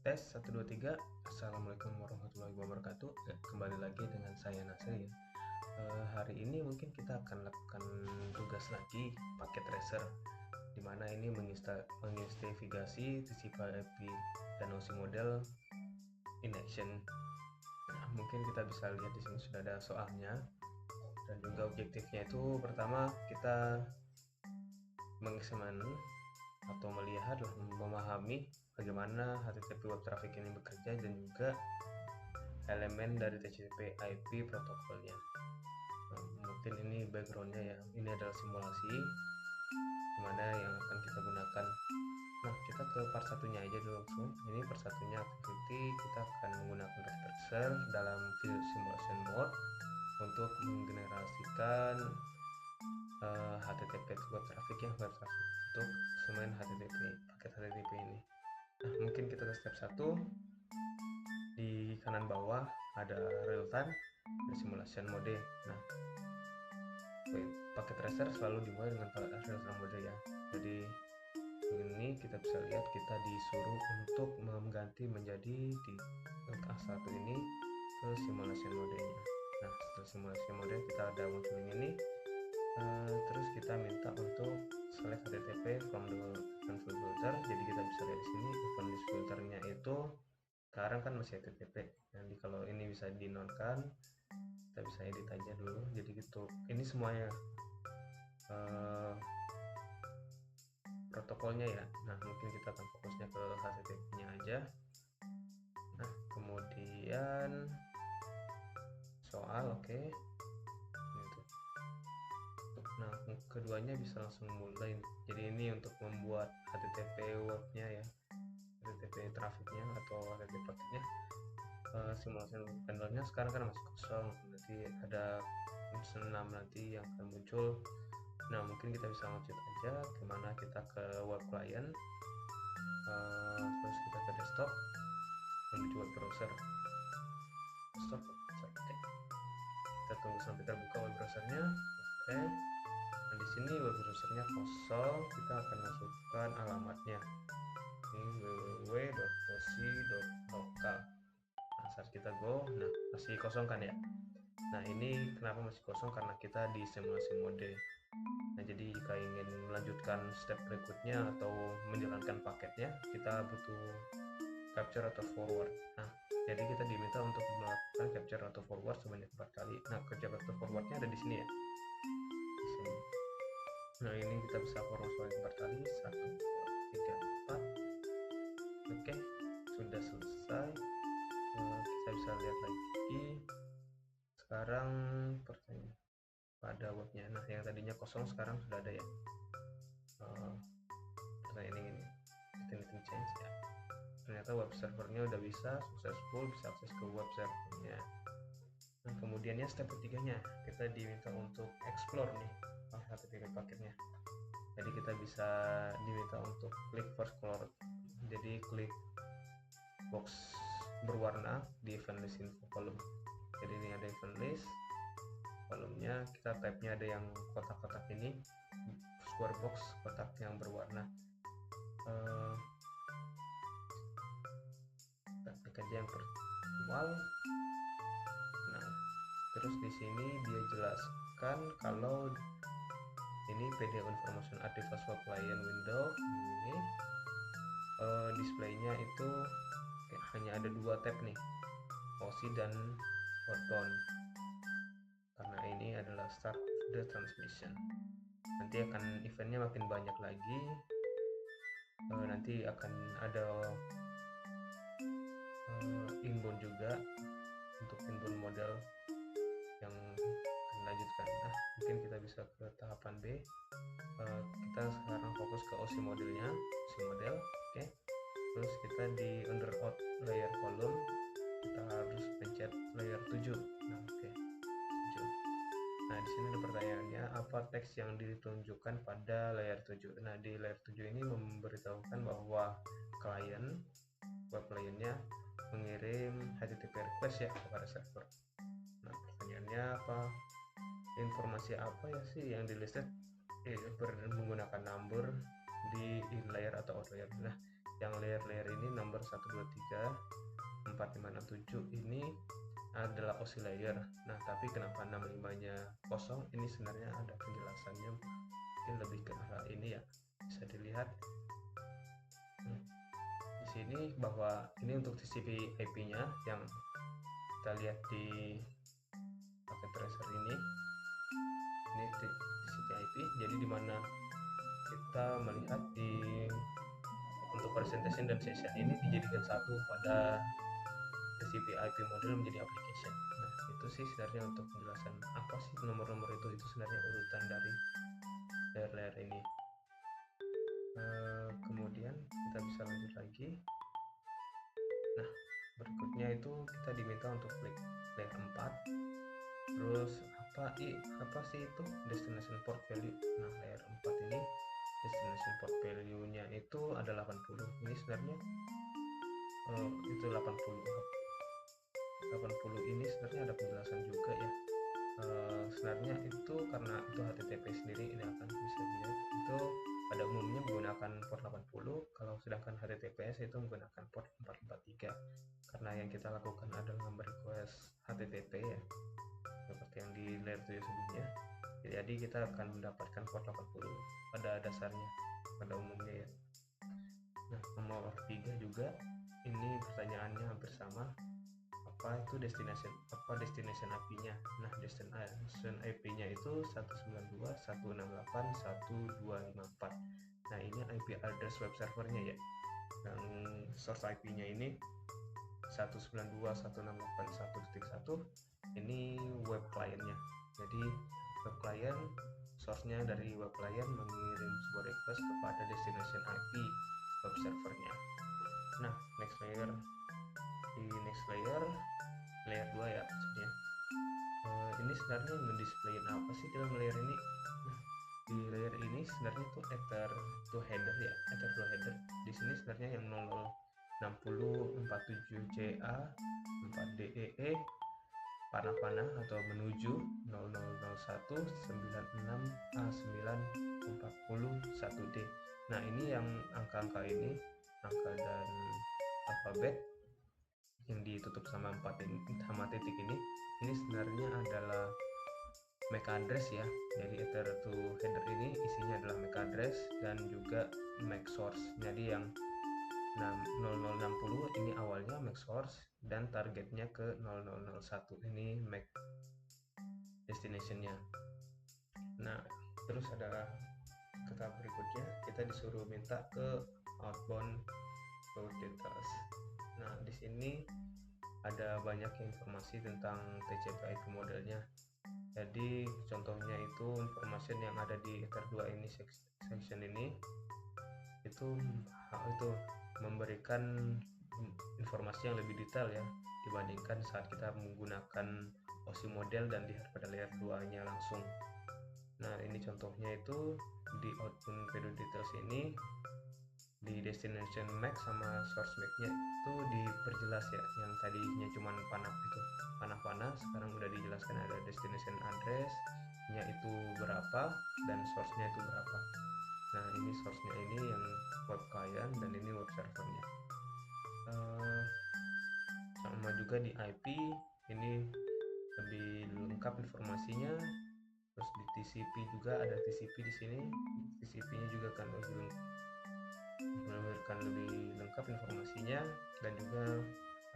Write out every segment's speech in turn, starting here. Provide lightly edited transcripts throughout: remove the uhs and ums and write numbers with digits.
Tes 1 2 3. Assalamualaikum warahmatullahi wabarakatuh. Kembali lagi dengan saya Nasir ya. Hari ini mungkin kita akan lakukan tugas lagi paket tracer, di mana ini menginvestigasi TCP IP dan OSI model in action. Nah, mungkin kita bisa lihat di sini sudah ada soalnya, dan juga objektifnya itu pertama kita mengeksaminasi atau melihat memahami bagaimana HTTP web traffic ini bekerja dan juga elemen dari TCP IP protokolnya. Nah, mungkin ini backgroundnya ya, ini adalah simulasi dimana yang akan kita gunakan. Nah, kita ke part satunya aja dulu langsung. Ini part satunya activity, kita akan menggunakan tracer dalam video simulation mode untuk menggenerasikan HTTP web traffic untuk segmen HTTP, paket HTTP ini. Nah, mungkin kita ke step 1. Di kanan bawah ada real time dan simulation mode. Nah, paket tracer selalu dimulai dengan real time mode ya. Jadi ini kita bisa lihat kita disuruh untuk mengganti menjadi di A1 ini ke simulation mode-nya. Nah, setelah simulation mode kita ada muncul ini. Terus kita minta untuk select HTTP from the event filter. Jadi kita bisa lihat di sini event filternya itu sekarang kan masih HTTP. Jadi kalau ini bisa dinonkan, kita bisa edit aja dulu. Jadi gitu. Ini semuanya protokolnya ya. Nah, mungkin kita akan fokusnya ke HTTP-nya aja. Nah, kemudian soal oke. Nah, keduanya bisa langsung mulai. Jadi ini untuk membuat HTTP webnya ya, HTTP trafficnya atau HTTP paketnya. Simulasi panelnya sekarang kan masih kosong, nanti ada 6 nanti yang akan muncul. Nah, mungkin kita bisa lanjut aja kemana, kita ke web client, terus kita ke desktop menuju web browser. Desktop, oke. Kita tunggu sampai terbuka web browsernya. Oke. Nah, di sini web browsernya kosong, kita akan masukkan alamatnya. Ini www.osi.local. Nah, saat kita go, nah masih kosong kan ya. Nah, ini kenapa masih kosong, karena kita di simulasi mode. Nah, jadi jika ingin melanjutkan step berikutnya atau menjalankan paketnya, kita butuh capture atau forward. Nah, jadi kita diminta untuk melakukan capture atau forward sebanyak 4 kali. Nah, capture atau forwardnya ada di sini ya. Di sini. Nah, ini kita bisa forward sebanyak 4 kali. 1, 2, 3, 4. Oke, sudah selesai. Kita bisa lihat lagi. Sekarang pertanyaan pada webnya. Nah, yang tadinya kosong sekarang sudah ada ya. Pertanyaan ini change ya. Ternyata web servernya udah bisa successful, bisa akses ke web servernya. Nah, kemudiannya step ketiganya kita diminta untuk explore nih HTTP paketnya. Jadi kita bisa diminta untuk klik first color. Jadi klik box berwarna di event list info column. Jadi ini ada event list, kolomnya kita type-nya ada yang kotak-kotak ini, square box, kotak yang berwarna. Kita klik aja yang virtual. Nah, terus di sini dia jelaskan kalau ini PDF information artifacts web client window ini displaynya itu hanya ada 2 tab nih, OSI dan outbound, karena ini adalah start the transmission. Nanti akan eventnya makin banyak lagi, nanti akan ada inbound juga untuk inbound model yang akan dilanjutkan. Nah, mungkin kita bisa ke tahapan B. Kita sekarang fokus ke OSI modelnya, OSI model, oke. Terus kita di under out layer column kita harus pencet layer 7. Nah, oke. 7. Nah, di sini ada pertanyaannya, apa teks yang ditunjukkan pada layer 7? Nah, di layer 7 ini memberitahukan bahwa klien, web kliennya mengirim HTTP request ya kepada server. Nah, pertanyaannya apa? Informasi apa ya sih yang di listed menggunakan number di in layer atau out layer? Nah, yang layer ini nomor 1 2 3 4 5 6 7 ini adalah OSI layer. Nah, tapi kenapa 65-nya kosong? Ini sebenarnya ada penjelasannya, mungkin lebih ke arah ini ya. Bisa dilihat di sini bahwa ini untuk TCP IP-nya yang kita lihat di paket tracer ini TCP IP. Jadi dimana kita melihat di untuk presentation dan session ini dijadikan satu pada TCP IP model menjadi application. Nah, itu sih sebenarnya untuk penjelasan apa sih nomor-nomor itu sebenarnya urutan dari layer-layer ini. Kemudian kita bisa lanjut lagi. Nah, berikutnya itu kita diminta untuk klik layer 4. Terus apa sih itu destination port value? Nah, layer 4 ini destination port value-nya itu ada 80. Ini sebenarnya itu 80 ini sebenarnya ada penjelasan juga ya. Sebenarnya itu karena itu HTTP sendiri, ini akan bisa dilihat itu pada umumnya menggunakan port 80, kalau sedangkan HTTPS itu menggunakan port 443 karena yang kita lakukan adalah request HTTP ya, seperti yang di layer 7 sebelumnya. Jadi kita akan mendapatkan port 80 pada dasarnya, pada umumnya ya. Nah, nomor 3 juga ini pertanyaannya hampir sama, apa itu destination IP-nya. Nah, destination IP-nya itu 192.168.1254. Nah, ini IP address web servernya ya. Yang source IP-nya ini 192.168.1.1. Ini web client-nya. Jadi web client source-nya dari web client mengirim sebuah request kepada destination IP web servernya. Nah, next layer, layer 2 ya maksudnya. Ini sebenarnya ngedisplayin apa sih dalam layer ini? Nah, di layer ini sebenarnya itu ether to header ya, ether to header. Di sini sebenarnya yang 0060 47CA 4DEE panah atau menuju 0001 96A9 41D. Nah, ini yang angka-angka ini, angka dan alfabet yang ditutup sama 4 sama titik ini sebenarnya adalah MAC address ya. Jadi ether to header ini isinya adalah MAC address dan juga MAC source. Jadi yang 0060 ini awalnya MAC source dan targetnya ke 0001 ini MAC destinationnya. Nah, terus ada kata berikutnya, kita disuruh minta ke outbound route details. Nah, di sini ada banyak informasi tentang TCP IP modelnya. Jadi contohnya itu informasi yang ada di ether 2 ini section ini itu memberikan informasi yang lebih detail ya dibandingkan saat kita menggunakan OSI model dan lihat pada layer 2 nya langsung. Nah, ini contohnya itu di outbound payload details ini di destination MAC sama source MAC-nya itu diperjelas ya, yang tadinya cuma panah sekarang udah dijelaskan ada destination address-nya itu berapa dan source-nya itu berapa. Nah, ini source-nya ini yang web client dan ini web servernya. Sama juga di IP ini lebih lengkap informasinya. Terus di TCP juga ada TCP di sini. TCP-nya juga kan memberikan lebih lengkap informasinya dan juga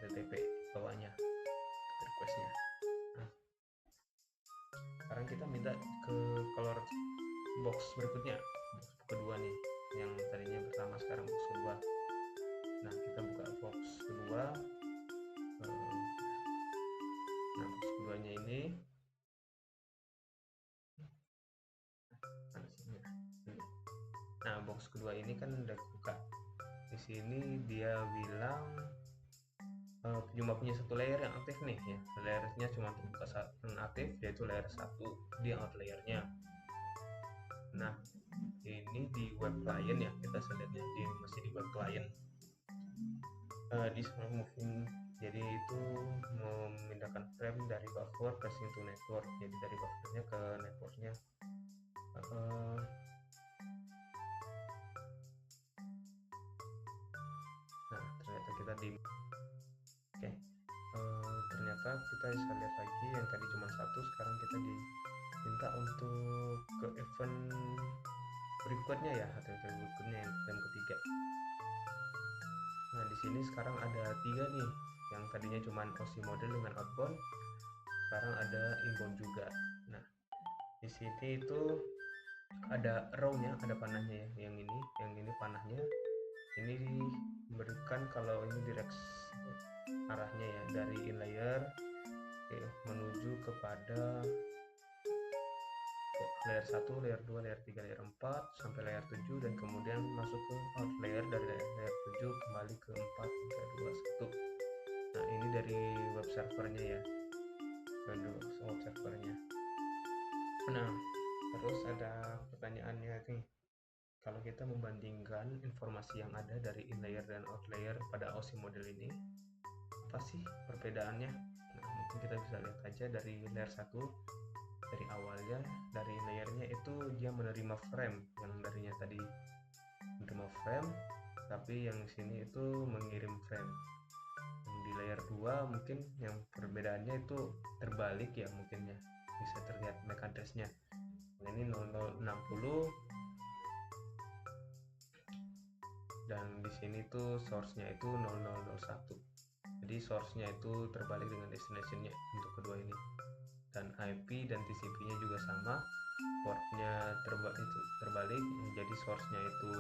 HTTP bawahnya requestnya. Nah, sekarang kita minta ke color box berikutnya, box kedua nih, yang tadinya pertama sekarang box kedua. Nah, kita buka box kedua. Nah, box keduanya ini box kedua ini kan udah buka. Di sini dia bilang cuma punya satu layer yang aktif nih ya. Layernya cuma terbuka satu yang aktif, yaitu layer 1 di out layernya. Nah, ini di web client ya, kita lihatnya masih di web client. Di smart moving, jadi itu memindahkan frame dari buffer ke to network, jadi dari buffernya ke networknya. di oke. Ternyata kita bisa lihat lagi yang tadi cuma satu, sekarang kita diminta untuk ke event berikutnya ya, HTTP berikutnya yang ketiga. Nah di sini sekarang ada 3 nih, yang tadinya cuma OSI model dengan outbound, sekarang ada inbound juga. Nah di sini itu ada row-nya, ada panahnya ya, yang ini panahnya, ini diberikan kalau ini direct arahnya ya, dari in layer menuju kepada layer 1, layer 2, layer 3, layer 4 sampai layer 7, dan kemudian masuk ke out layer dari layer 7 kembali ke 4, 3, 2, 1. Nah ini dari web servernya ya, web servernya. Nah terus ada pertanyaannya nih, kalau kita membandingkan informasi yang ada dari in layer dan out layer pada OSI model ini, apa sih perbedaannya? Nah mungkin kita bisa lihat aja dari layer 1, dari awalnya, dari layernya itu dia menerima frame, yang darinya tadi menerima frame, tapi yang sini itu mengirim frame. Yang di layer 2 mungkin yang perbedaannya itu terbalik ya, mungkin ya, bisa terlihat MAC address-nya. Ini 0060 dan di sini tuh source-nya itu 0001. Jadi source-nya itu terbalik dengan destination-nya untuk kedua ini. Dan IP dan TCP-nya juga sama, port-nya terbalik, jadi source-nya itu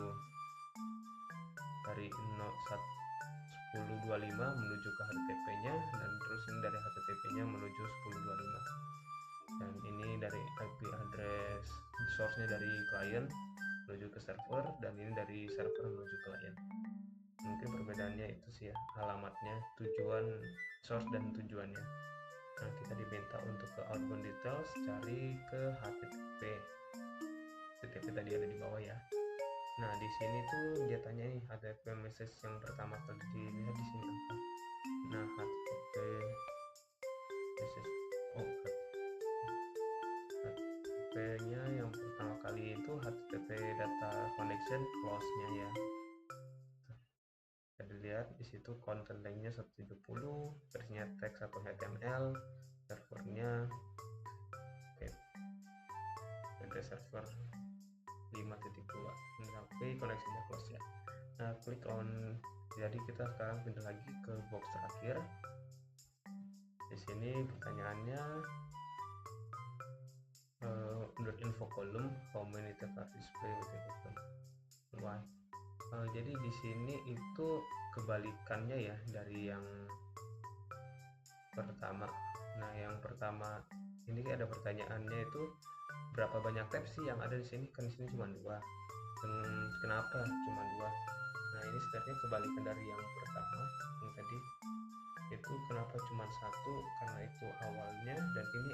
dari 1025 menuju ke HTTP-nya, dan terus ini dari HTTP-nya menuju 1025. Dan ini dari IP address source-nya dari client menuju ke server, dan ini dari server menuju client. Mungkin perbedaannya itu sih ya, alamatnya, tujuan source dan tujuannya. Nah kita diminta untuk ke outbound details, cari ke HTTP. HTTP tadi ada di bawah ya. Nah di sini tuh dia tanya nih, HTTP message yang pertama kali dilihat di sini apa? Nah HTTP message, HTTP-nya yang pertama kali itu HTTP data connection close-nya ya. Kita lihat di situ content length-nya 170, versinya teks atau HTML, servernya ada server 5.2, tapi koneksinya close ya. Nah klik on, jadi kita sekarang pindah lagi ke box terakhir. Di sini pertanyaannya, under info column how many tab are display why. Jadi di sini itu kebalikannya ya dari yang pertama. Nah yang pertama ini ada pertanyaannya itu berapa banyak tab sih yang ada di sini, kan di sini cuma 2. Kenapa cuma 2? Nah ini sebenarnya kebalikan dari yang pertama, yang tadi itu kenapa cuma 1, karena itu awalnya, dan ini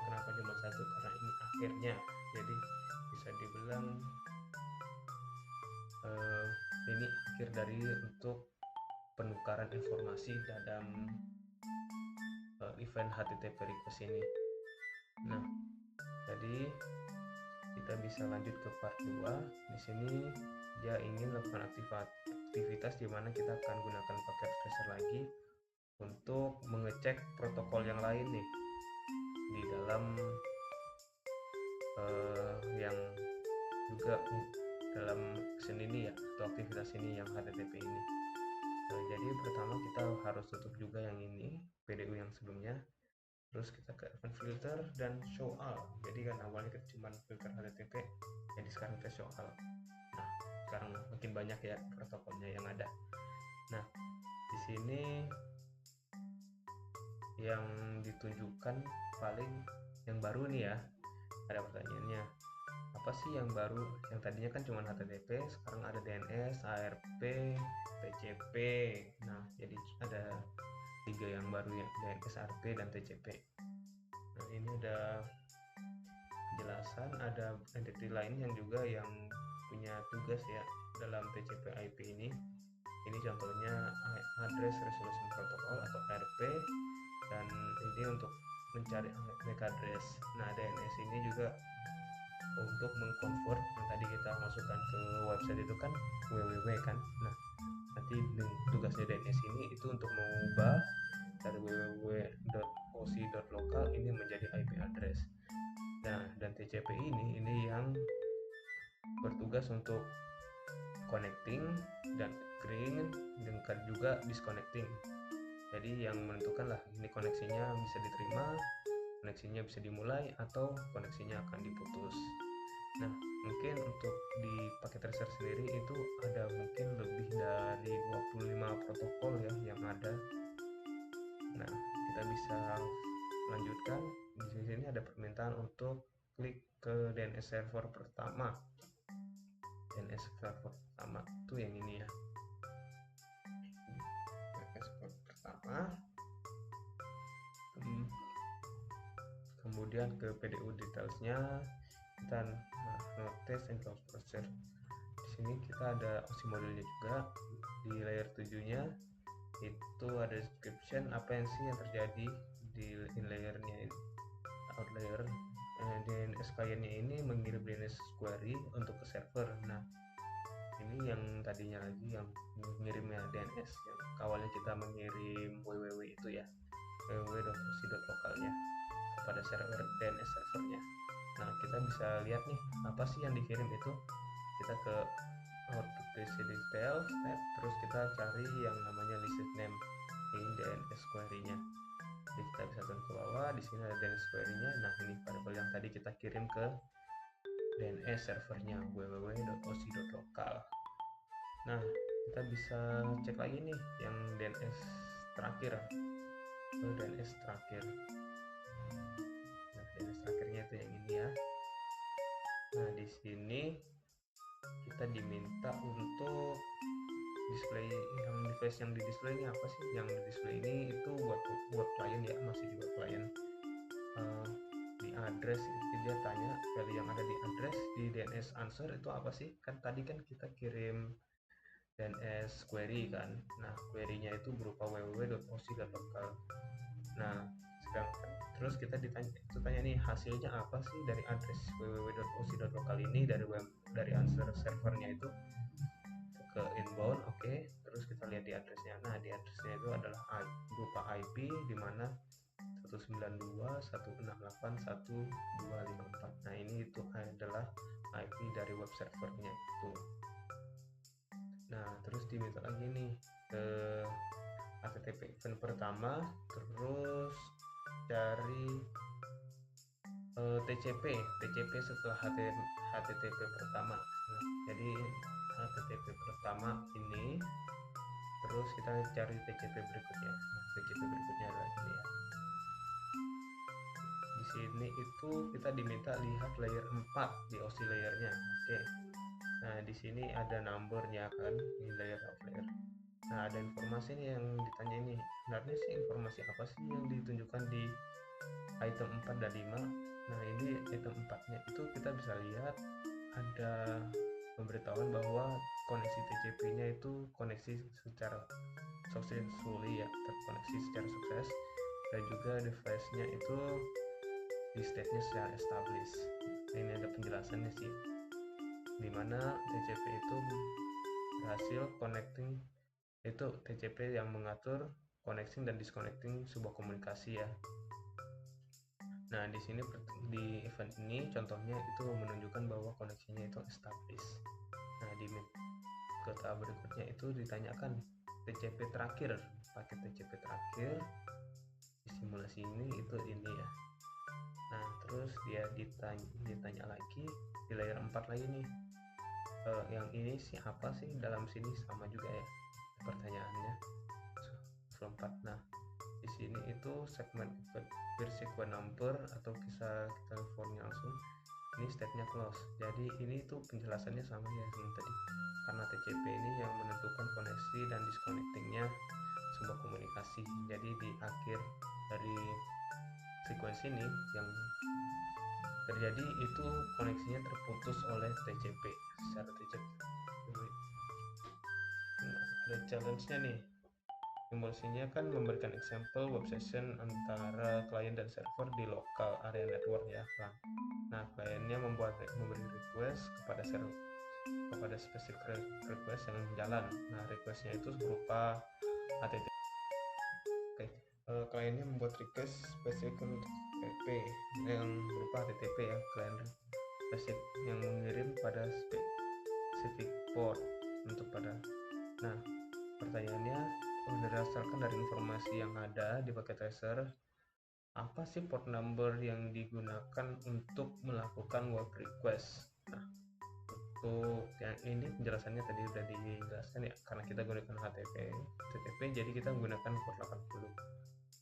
kenapa cuma 1, karena ini akhirnya. Jadi bisa dibilang ini akhir dari untuk penukaran informasi dalam event HTTP request ini. Nah jadi kita bisa lanjut ke part 2. Di sini dia ingin melakukan aktivitas di mana kita akan gunakan paket tracer lagi untuk mengecek protokol yang lain nih di dalam yang juga dalam action ini ya, atau aktivitas ini yang HTTP ini. Nah, jadi pertama kita harus tutup juga yang ini PDU yang sebelumnya, terus kita ke event filter dan show all. Jadi kan awalnya kita cuma filter HTTP, jadi sekarang kita show all. Nah sekarang makin banyak ya protokolnya yang ada. Nah di sini yang ditunjukkan paling yang baru nih ya, ada pertanyaannya, apa sih yang baru? Yang tadinya kan cuma HTTP, sekarang ada DNS, ARP, TCP. Nah jadi ada 3 yang baru ya, DNS, ARP, dan TCP. Nah ini ada penjelasan, ada entity lain yang juga yang punya tugas ya dalam TCP IP ini. Ini contohnya address resolution protocol atau ARP, dan ini untuk mencari MAC address. Nah DNS ini juga untuk mengconvert yang tadi kita masukkan ke website itu kan www kan. Nah nanti Nanti tugasnya DNS ini itu untuk mengubah dari www.osi.local ini menjadi IP address. Nah, dan TCP ini yang bertugas untuk connecting dan agreeing, dan juga disconnecting. Jadi yang menentukan lah ini koneksinya bisa diterima, koneksinya bisa dimulai, atau koneksinya akan diputus. Nah, mungkin untuk di paket research sendiri itu ada mungkin lebih dari 25 protokol ya yang ada. Nah, kita bisa lanjutkan. Di sini ada permintaan untuk klik ke DNS server pertama. DNS server pertama itu yang ini ya. DNS server pertama. Kemudian ke PDU detailsnya, kita notice and close browser. Di sini kita ada OSI modelnya juga. Di layer 7-nya itu ada description apa yang sih yang terjadi di layernya ini. Out layer DNS kliennya ini mengirim DNS query untuk ke server. Nah, ini yang tadinya lagi yang mengirimnya DNS yang awalnya kita mengirim www itu ya, www.osi.localnya kepada server DNS servernya. Nah, kita bisa lihat nih apa sih yang dikirim itu. Kita ke output PC detail tab, terus kita cari yang namanya list name, ini DNS query-nya. Jadi kita bisa turun ke bawah, di sini ada DNS query-nya. Nah, ini variabel yang tadi kita kirim ke DNS servernya www.osi.local. Nah, kita bisa cek lagi nih yang DNS terakhir. DNS terakhir. Nah, DNS terakhirnya itu yang ini ya. Nah, di sini kita diminta untuk display yang device yang di display ini apa sih? Yang di display ini itu buat klien ya, masih juga klien. Di address dia tanya value yang ada di address di DNS answer itu apa sih? Kan tadi kan kita kirim DNS query kan. Nah, query-nya itu berupa www.osi.local. Nah, terus kita ditanya nih hasilnya apa sih dari address www.osi.local ini dari answer servernya itu ke inbound. Oke. Terus kita lihat di addressnya. Nah, di addressnya itu adalah berupa IP di mana 192.168.1254. Nah, ini itu adalah IP dari web servernya itu. Nah, terus diminta lagi nih ke HTTP event pertama, terus cari TCP setelah HTTP pertama. Nah, jadi HTTP pertama ini, terus kita cari TCP berikutnya. Nah, TCP berikutnya adalah ini ya. Di sini itu kita diminta lihat layer 4 di OSI layernya. Oke. Nah, di sini ada numbernya kan, ini layer of layer. Nah, ada informasi nih yang ditanya ini. Sebenarnya sih informasi apa sih yang ditunjukkan di item 4 dan 5. Nah, ini item 4-nya itu kita bisa lihat ada pemberitahuan bahwa koneksi TCP-nya itu koneksi secara successfully ya, terkoneksi secara sukses, dan juga device-nya itu di state-nya secara established. Ini ada penjelasannya sih, dimana TCP itu berhasil connecting, itu TCP yang mengatur connecting dan disconnecting sebuah komunikasi ya. Nah, di sini di event ini contohnya itu menunjukkan bahwa koneksinya itu established. Nah, di kota berikutnya itu ditanyakan TCP terakhir, paket TCP terakhir di simulasi ini itu ini ya. Nah, terus dia ditanya lagi di layer 4 lagi nih, yang ini siapa sih dalam sini, sama juga ya pertanyaannya. 4. Nah, di sini itu segmen sequence number atau bisa kita formnya langsung, ini state-nya close. Jadi ini tuh penjelasannya sama ya dengan tadi, karena TCP ini yang menentukan koneksi dan disconnectingnya sebuah komunikasi. Jadi di akhir dari sequence ini yang terjadi itu koneksinya terputus oleh TCP secara TCP. Nah, ada challenge-nya nih. Simulasinya kan memberikan example web session antara klien dan server di local area network ya kan. Nah, kliennya memberi request kepada kepada specific request yang jalan. Nah, requestnya itu berupa HTTP. Oke, kliennya membuat request spesifik untuk HTTP yang berupa HTTP ya, klien spesifik yang mengirim pada specific port untuk pada. Nah, pertanyaannya berdasarkan dari informasi yang ada di packet tracer, apa sih port number yang digunakan untuk melakukan web request? Nah, untuk yang ini penjelasannya tadi udah dijelaskan ya, karena kita gunakan HTTP jadi kita menggunakan port 80.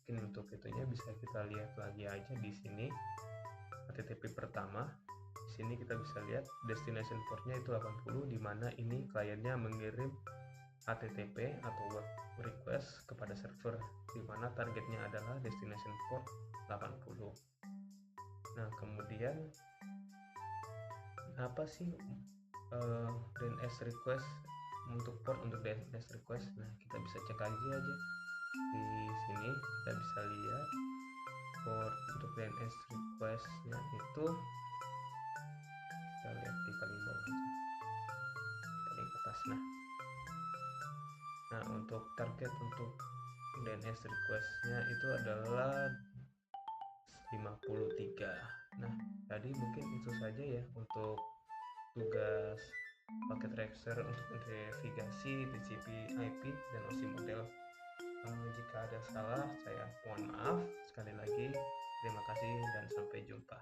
Mungkin untuk itunya bisa kita lihat lagi aja di sini HTTP pertama. Di sini kita bisa lihat destination portnya itu 80, di mana ini kliennya mengirim HTTP atau web request kepada server, di mana targetnya adalah destination port 80. Nah, kemudian apa sih DNS request untuk port untuk DNS request? Nah, kita bisa cek aja di sini, kita bisa lihat port untuk DNS requestnya itu, kita lihat di paling bawah aja, paling atas. Nah, untuk target untuk DNS requestnya itu adalah 53. Nah, tadi mungkin itu saja ya untuk tugas packet tracer untuk navigasi TCP IP dan OSI model. Jika ada salah, saya mohon maaf. Sekali lagi, terima kasih dan sampai jumpa.